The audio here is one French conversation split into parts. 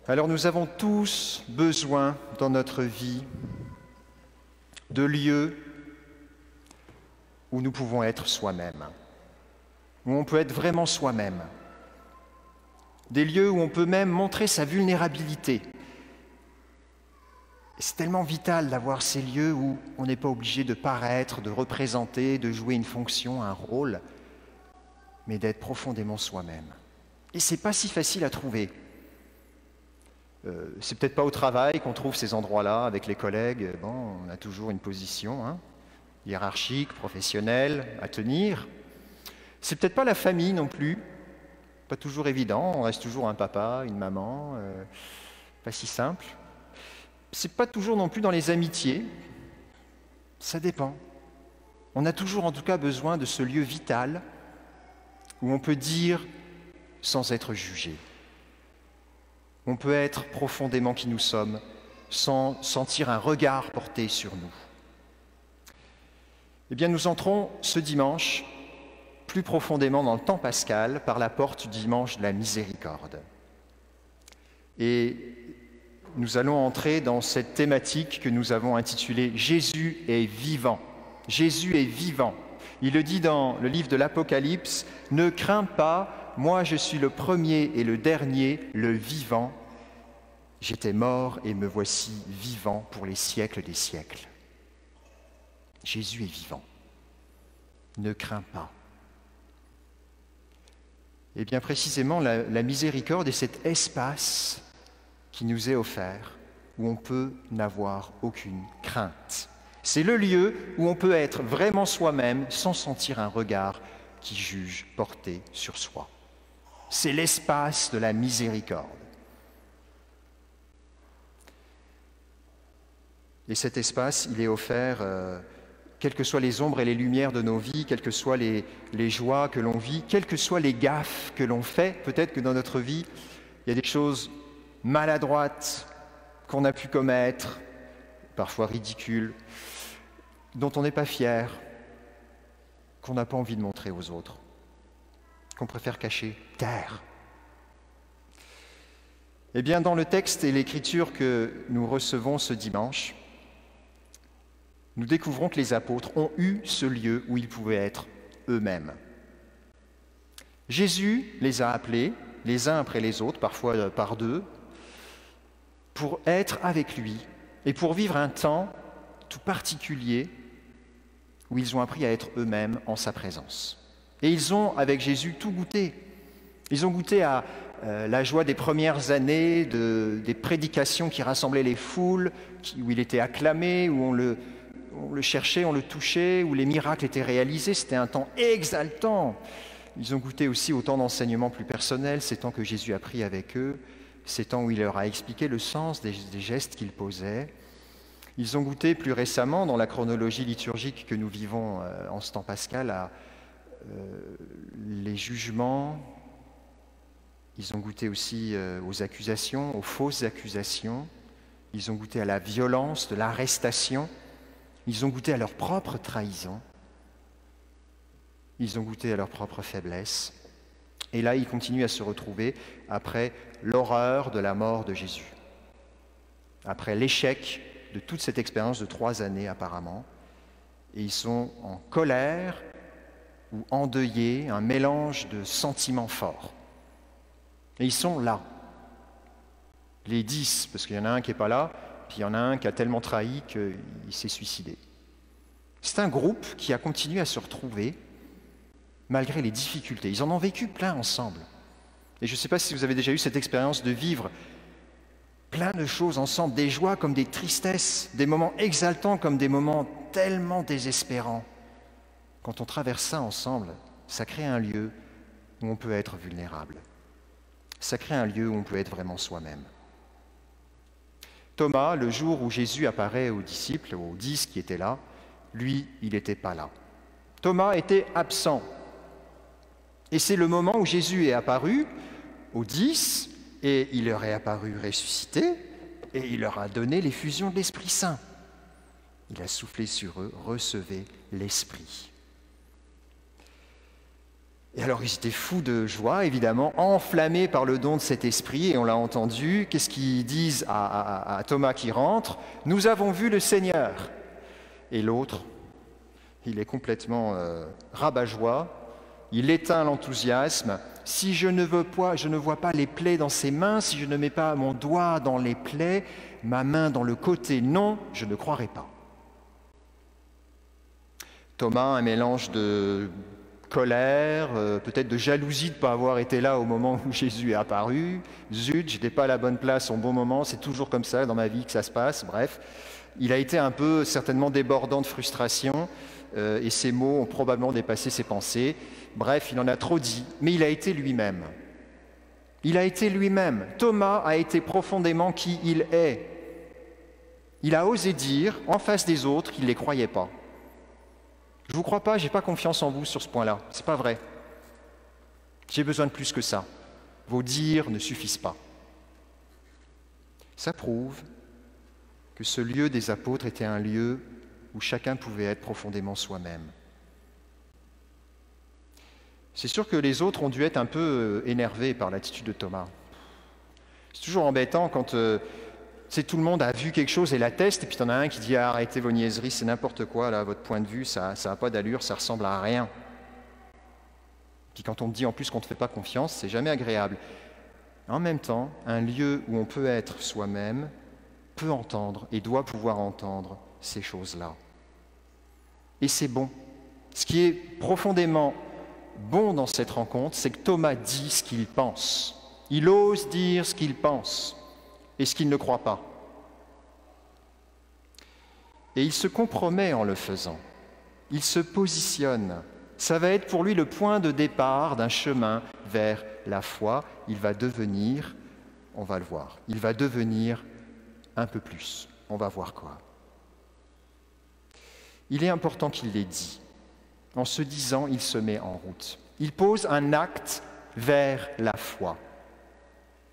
Alors nous avons tous besoin dans notre vie de lieux où nous pouvons être soi-même, où on peut être vraiment soi-même, des lieux où on peut même montrer sa vulnérabilité. C'est tellement vital d'avoir ces lieux où on n'est pas obligé de paraître, de représenter, de jouer une fonction, un rôle, mais d'être profondément soi-même. Et c'est pas si facile à trouver. C'est peut-être pas au travail qu'on trouve ces endroits-là avec les collègues. Bon, on a toujours une position hiérarchique, professionnelle à tenir. C'est peut-être pas la famille non plus. Pas toujours évident. On reste toujours un papa, une maman. Pas si simple. C'est pas toujours non plus dans les amitiés. Ça dépend. On a toujours en tout cas besoin de ce lieu vital où on peut dire sans être jugé. On peut être profondément qui nous sommes sans sentir un regard porté sur nous. Eh bien, nous entrons ce dimanche plus profondément dans le temps pascal par la porte du dimanche de la miséricorde. Et nous allons entrer dans cette thématique que nous avons intitulée « Jésus est vivant ». Jésus est vivant. Il le dit dans le livre de l'Apocalypse, « Ne crains pas, moi je suis le premier et le dernier, le vivant. J'étais mort et me voici vivant pour les siècles des siècles. » Jésus est vivant. Ne crains pas. Et bien précisément, la miséricorde est cet espace qui nous est offert, où on peut n'avoir aucune crainte. C'est le lieu où on peut être vraiment soi-même sans sentir un regard qui juge porté sur soi. C'est l'espace de la miséricorde. Et cet espace, il est offert, quelles que soient les ombres et les lumières de nos vies, quelles que soient les joies que l'on vit, quelles que soient les gaffes que l'on fait. Peut-être que dans notre vie, il y a des choses maladroites qu'on a pu commettre, parfois ridicules, dont on n'est pas fier, qu'on n'a pas envie de montrer aux autres, qu'on préfère cacher, taire. Eh bien, dans le texte et l'écriture que nous recevons ce dimanche, nous découvrons que les apôtres ont eu ce lieu où ils pouvaient être eux-mêmes. Jésus les a appelés, les uns après les autres, parfois par deux, pour être avec lui et pour vivre un temps tout particulier où ils ont appris à être eux-mêmes en sa présence. Et ils ont, avec Jésus, tout goûté. Ils ont goûté à la joie des premières années, des prédications qui rassemblaient les foules, où il était acclamé, où on le cherchait, on le touchait, où les miracles étaient réalisés. C'était un temps exaltant. Ils ont goûté aussi au temps d'enseignement plus personnel, ces temps que Jésus a pris avec eux, ces temps où il leur a expliqué le sens des gestes qu'il posait. Ils ont goûté plus récemment, dans la chronologie liturgique que nous vivons en ce temps pascal, à les jugements. Ils ont goûté aussi aux accusations, aux fausses accusations. Ils ont goûté à la violence de l'arrestation. Ils ont goûté à leur propre trahison. Ils ont goûté à leur propre faiblesse. Et là, ils continuent à se retrouver après l'horreur de la mort de Jésus. Après l'échec de toute cette expérience de 3 années apparemment. Et ils sont en colère ou endeuillés, un mélange de sentiments forts. Et ils sont là. Les 10, parce qu'il y en a un qui n'est pas là, puis il y en a un qui a tellement trahi qu'il s'est suicidé. C'est un groupe qui a continué à se retrouver malgré les difficultés. Ils en ont vécu plein ensemble. Et je ne sais pas si vous avez déjà eu cette expérience de vivre plein de choses ensemble, des joies comme des tristesses, des moments exaltants comme des moments tellement désespérants. Quand on traverse ça ensemble, ça crée un lieu où on peut être vulnérable. Ça crée un lieu où on peut être vraiment soi-même. Thomas, le jour où Jésus apparaît aux disciples, aux 10 qui étaient là, lui, il n'était pas là. Thomas était absent. Et c'est le moment où Jésus est apparu aux 10, et il leur est apparu ressuscité, et il leur a donné l'effusion de l'Esprit Saint. Il a soufflé sur eux, recevez l'Esprit. Et alors ils étaient fous de joie, évidemment, enflammés par le don de cet esprit, et on l'a entendu. Qu'est-ce qu'ils disent à Thomas qui rentre? Nous avons vu le Seigneur. Et l'autre, il est complètement rabat-joie, il éteint l'enthousiasme. Si je ne vois pas les plaies dans ses mains, si je ne mets pas mon doigt dans les plaies, ma main dans le côté, non, je ne croirai pas. Thomas, un mélange de colère, peut-être de jalousie de ne pas avoir été là au moment où Jésus est apparu. Zut, je n'étais pas à la bonne place au bon moment, c'est toujours comme ça dans ma vie que ça se passe, bref. Il a été un peu certainement débordant de frustration et ses mots ont probablement dépassé ses pensées. Bref, il en a trop dit, mais il a été lui-même. Il a été lui-même. Thomas a été profondément qui il est. Il a osé dire en face des autres qu'il ne les croyait pas. Je ne vous crois pas, je n'ai pas confiance en vous sur ce point-là. Ce n'est pas vrai. J'ai besoin de plus que ça. Vos dires ne suffisent pas. Ça prouve que ce lieu des apôtres était un lieu où chacun pouvait être profondément soi-même. C'est sûr que les autres ont dû être un peu énervés par l'attitude de Thomas. C'est toujours embêtant quand tout le monde a vu quelque chose et l'atteste, et puis tu en as un qui dit ah, arrêtez vos niaiseries, c'est n'importe quoi, là, votre point de vue, ça n'a pas d'allure, ça ressemble à rien. Puis quand on te dit en plus qu'on ne te fait pas confiance, c'est jamais agréable. En même temps, un lieu où on peut être soi-même peut entendre et doit pouvoir entendre ces choses-là. Et c'est bon. Ce qui est profondément bon dans cette rencontre, c'est que Thomas dit ce qu'il pense. Il ose dire ce qu'il pense et ce qu'il ne croit pas. Et il se compromet en le faisant. Il se positionne. Ça va être pour lui le point de départ d'un chemin vers la foi. Il va devenir, on va le voir, il va devenir un peu plus. On va voir quoi. Il est important qu'il l'ait dit. En se disant, il se met en route. Il pose un acte vers la foi,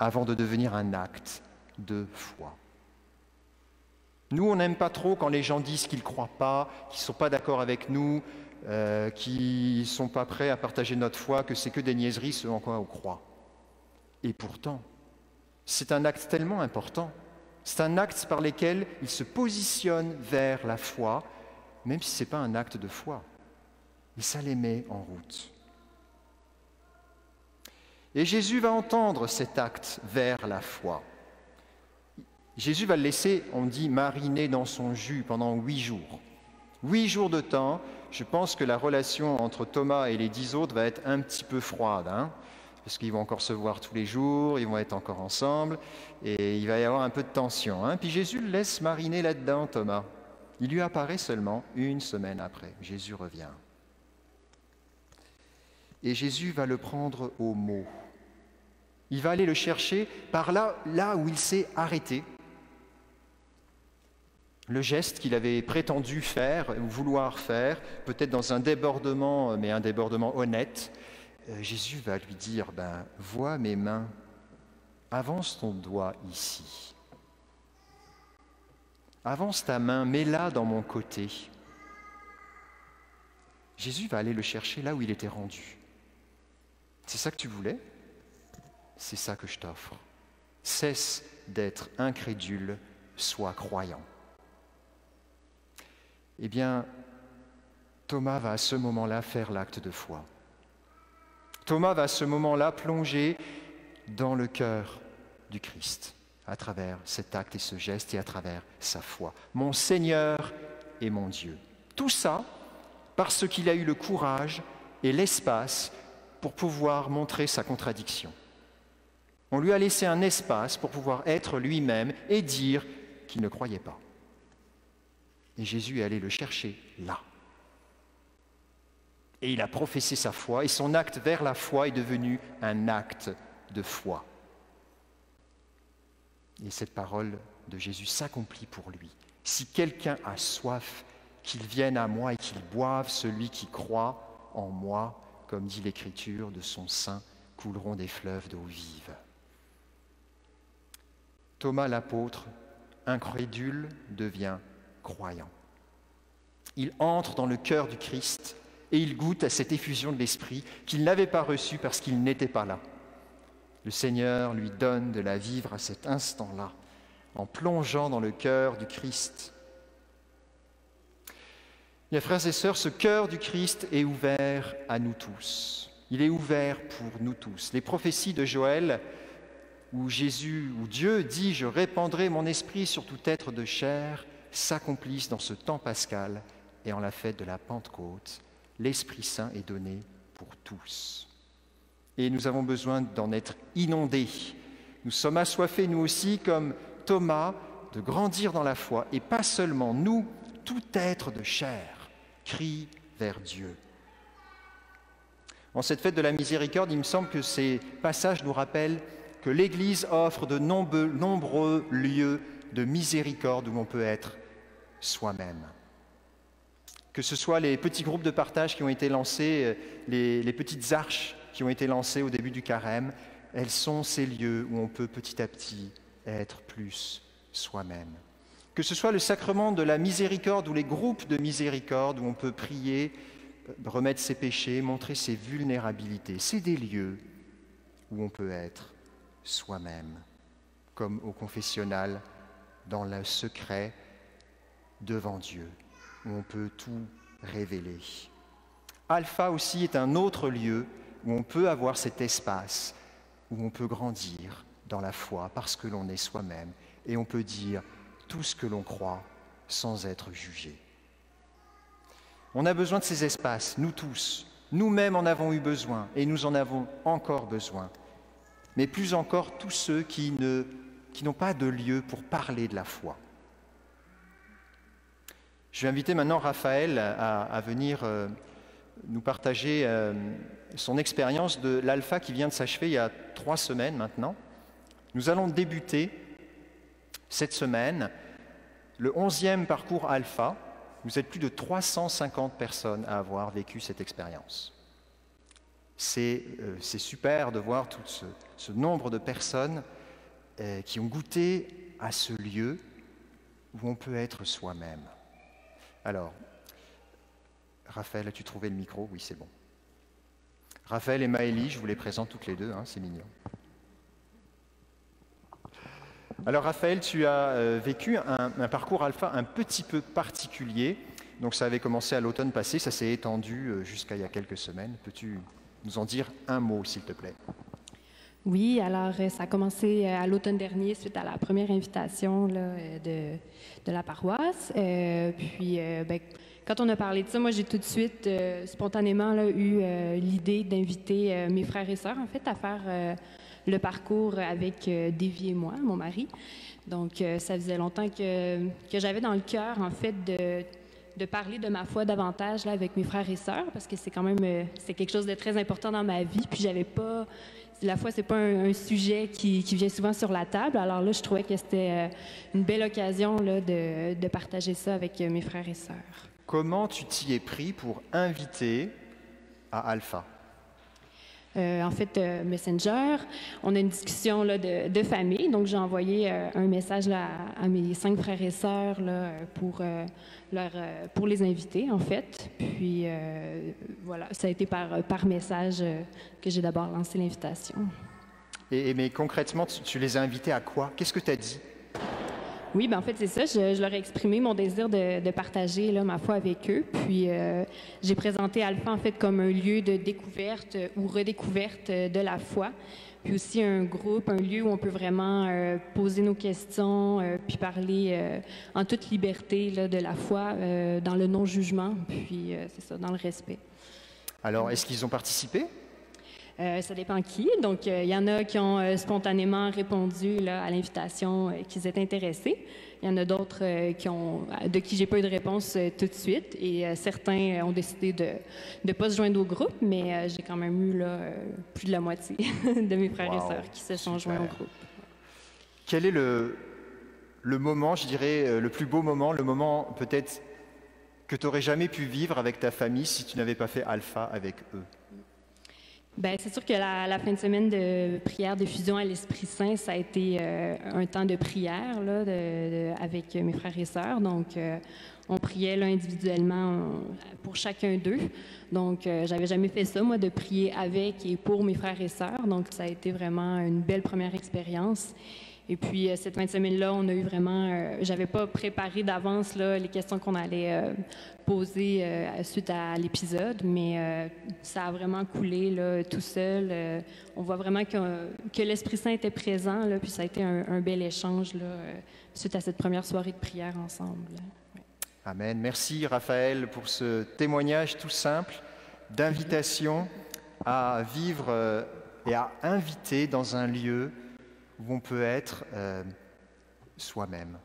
avant de devenir un acte de foi. Nous, on n'aime pas trop quand les gens disent qu'ils ne croient pas, qu'ils ne sont pas d'accord avec nous, qu'ils ne sont pas prêts à partager notre foi, que c'est que des niaiseries ce en quoi on croit. Et pourtant, c'est un acte tellement important. C'est un acte par lequel ils se positionnent vers la foi, même si ce n'est pas un acte de foi. Et ça les met en route. Et Jésus va entendre cet acte vers la foi. Jésus va le laisser, on dit, mariner dans son jus pendant 8 jours. 8 jours de temps. Je pense que la relation entre Thomas et les 10 autres va être un petit peu froide, parce qu'ils vont encore se voir tous les jours, ils vont être encore ensemble, et il va y avoir un peu de tension. Puis Jésus le laisse mariner là-dedans, Thomas. Il lui apparaît seulement 1 semaine après. Jésus revient. Et Jésus va le prendre au mot. Il va aller le chercher par là où il s'est arrêté. Le geste qu'il avait prétendu faire, ou vouloir faire, peut-être dans un débordement, mais un débordement honnête, Jésus va lui dire, vois mes mains, avance ton doigt ici. Avance ta main, mets-la dans mon côté. Jésus va aller le chercher là où il était rendu. C'est ça que tu voulais? C'est ça que je t'offre. Cesse d'être incrédule, sois croyant. Eh bien, Thomas va à ce moment-là faire l'acte de foi. Thomas va à ce moment-là plonger dans le cœur du Christ, à travers cet acte et ce geste et à travers sa foi. Mon Seigneur et mon Dieu. Tout ça parce qu'il a eu le courage et l'espace pour pouvoir montrer sa contradiction. On lui a laissé un espace pour pouvoir être lui-même et dire qu'il ne croyait pas. Et Jésus est allé le chercher là. Et il a professé sa foi, et son acte vers la foi est devenu un acte de foi. Et cette parole de Jésus s'accomplit pour lui. Si quelqu'un a soif, qu'il vienne à moi et qu'il boive, celui qui croit en moi, comme dit l'Écriture, de son sein couleront des fleuves d'eau vive. Thomas l'apôtre, incrédule, devient croyant. Il entre dans le cœur du Christ et il goûte à cette effusion de l'Esprit qu'il n'avait pas reçue parce qu'il n'était pas là. Le Seigneur lui donne de la vivre à cet instant-là, en plongeant dans le cœur du Christ. Mes frères et sœurs, ce cœur du Christ est ouvert à nous tous. Il est ouvert pour nous tous. Les prophéties de Joël, où Dieu dit « Je répandrai mon esprit sur tout être de chair », s'accomplissent dans ce temps pascal et en la fête de la Pentecôte. L'Esprit Saint est donné pour tous. Et nous avons besoin d'en être inondés. Nous sommes assoiffés, nous aussi, comme Thomas, de grandir dans la foi. Et pas seulement nous, tout être de chair crie vers Dieu. En cette fête de la miséricorde, il me semble que ces passages nous rappellent que l'Église offre de nombreux lieux de miséricorde où on peut être soi-même. Que ce soit les petits groupes de partage qui ont été lancés, les petites arches qui ont été lancées au début du carême, elles sont ces lieux où on peut petit à petit être plus soi-même. Que ce soit le sacrement de la miséricorde ou les groupes de miséricorde où on peut prier, remettre ses péchés, montrer ses vulnérabilités, c'est des lieux où on peut être soi-même, comme au confessionnal, dans le secret, devant Dieu, où on peut tout révéler. Alpha aussi est un autre lieu où on peut avoir cet espace, où on peut grandir dans la foi parce que l'on est soi-même et on peut dire tout ce que l'on croit sans être jugé. On a besoin de ces espaces, nous tous. Nous-mêmes en avons eu besoin et nous en avons encore besoin. Mais plus encore tous ceux qui n'ont pas de lieu pour parler de la foi. Je vais inviter maintenant Raphaël à venir nous partager son expérience de l'Alpha qui vient de s'achever il y a 3 semaines maintenant. Nous allons débuter cette semaine le 11e parcours Alpha. Vous êtes plus de 350 personnes à avoir vécu cette expérience. C'est super de voir tout ce nombre de personnes qui ont goûté à ce lieu où on peut être soi-même. Alors, Raphaël, as-tu trouvé le micro? Oui, c'est bon. Raphaël et Maëlie, je vous les présente toutes les deux, hein, c'est mignon. Alors Raphaël, tu as vécu un parcours Alpha un petit peu particulier. Donc ça avait commencé à l'automne passé, ça s'est étendu jusqu'à il y a quelques semaines. Peux-tu nous en dire un mot, s'il te plaît? Oui, alors ça a commencé à l'automne dernier suite à la première invitation là, de la paroisse. Quand on a parlé de ça, moi j'ai tout de suite spontanément là, eu l'idée d'inviter mes frères et sœurs en fait à faire le parcours avec Davy et moi, mon mari. Donc ça faisait longtemps que j'avais dans le cœur en fait de parler de ma foi davantage là, avec mes frères et sœurs parce que c'est quand même c'est quelque chose de très important dans ma vie. Puis j'avais pas la foi, c'est pas un sujet qui vient souvent sur la table. Alors là, je trouvais que c'était une belle occasion là, de partager ça avec mes frères et sœurs. Comment tu t'y es pris pour inviter à Alpha? En fait, Messenger, on a une discussion là, de famille. Donc, j'ai envoyé un message là, à mes 5 frères et sœurs là, pour les inviter, en fait. Puis, voilà, ça a été par message que j'ai d'abord lancé l'invitation. Mais concrètement, tu les as invités à quoi? Qu'est-ce que tu as dit? Oui, ben en fait, c'est ça. Je leur ai exprimé mon désir de partager là, ma foi avec eux. Puis, j'ai présenté Alpha, en fait, comme un lieu de découverte ou redécouverte de la foi. Puis aussi un groupe, un lieu où on peut vraiment poser nos questions, puis parler en toute liberté là, de la foi, dans le non-jugement, puis c'est ça, dans le respect. Alors, est-ce qu'ils ont participé? Ça dépend qui. Donc, il y en a qui ont spontanément répondu là, à l'invitation qu'ils étaient intéressés. Il y en a d'autres de qui j'ai pas eu de réponse tout de suite. Et certains ont décidé de ne pas se joindre au groupe, mais j'ai quand même eu là, plus de la moitié de mes frères et sœurs qui se sont joints au groupe. Quel est le moment, je dirais, le plus beau moment, le moment peut-être que tu n'aurais jamais pu vivre avec ta famille si tu n'avais pas fait Alpha avec eux? Bien, c'est sûr que la fin de semaine de prière de fusion à l'Esprit Saint, ça a été un temps de prière là, avec mes frères et sœurs. Donc, on priait là, individuellement pour chacun d'eux. Donc, j'avais jamais fait ça, moi, de prier avec et pour mes frères et sœurs. Donc, ça a été vraiment une belle première expérience. Et puis, cette fin de semaine-là, on a eu vraiment... j'avais pas préparé d'avance là, les questions qu'on allait poser suite à l'épisode, mais ça a vraiment coulé là, tout seul. On voit vraiment que l'Esprit Saint était présent, là, puis ça a été un bel échange là, suite à cette première soirée de prière ensemble. Ouais. Amen. Merci Raphaël pour ce témoignage tout simple d'invitation à vivre et à inviter dans un lieu où on peut être soi-même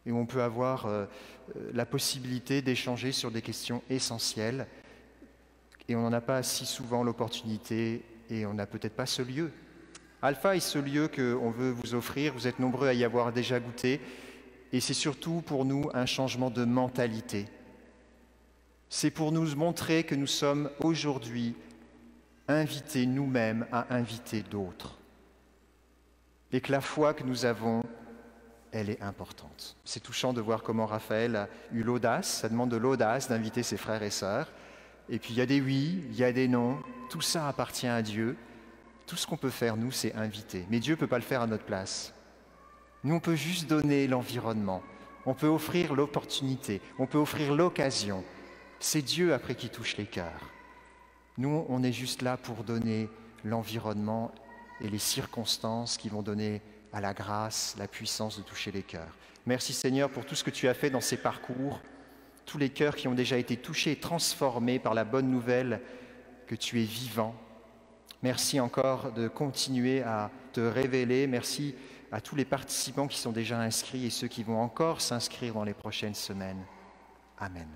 et où on peut avoir la possibilité d'échanger sur des questions essentielles et on n'en a pas si souvent l'opportunité et on n'a peut-être pas ce lieu. Alpha est ce lieu qu'on veut vous offrir, vous êtes nombreux à y avoir déjà goûté et c'est surtout pour nous un changement de mentalité. C'est pour nous montrer que nous sommes aujourd'hui invités nous-mêmes à inviter d'autres. Et que la foi que nous avons, elle est importante. C'est touchant de voir comment Raphaël a eu l'audace, ça demande de l'audace d'inviter ses frères et sœurs. Et puis il y a des oui, il y a des non, tout ça appartient à Dieu. Tout ce qu'on peut faire, nous, c'est inviter. Mais Dieu ne peut pas le faire à notre place. Nous, on peut juste donner l'environnement, on peut offrir l'opportunité, on peut offrir l'occasion. C'est Dieu après qui touche les cœurs. Nous, on est juste là pour donner l'environnement et les circonstances qui vont donner à la grâce, la puissance de toucher les cœurs. Merci Seigneur pour tout ce que tu as fait dans ces parcours, tous les cœurs qui ont déjà été touchés et transformés par la bonne nouvelle que tu es vivant. Merci encore de continuer à te révéler. Merci à tous les participants qui sont déjà inscrits et ceux qui vont encore s'inscrire dans les prochaines semaines. Amen.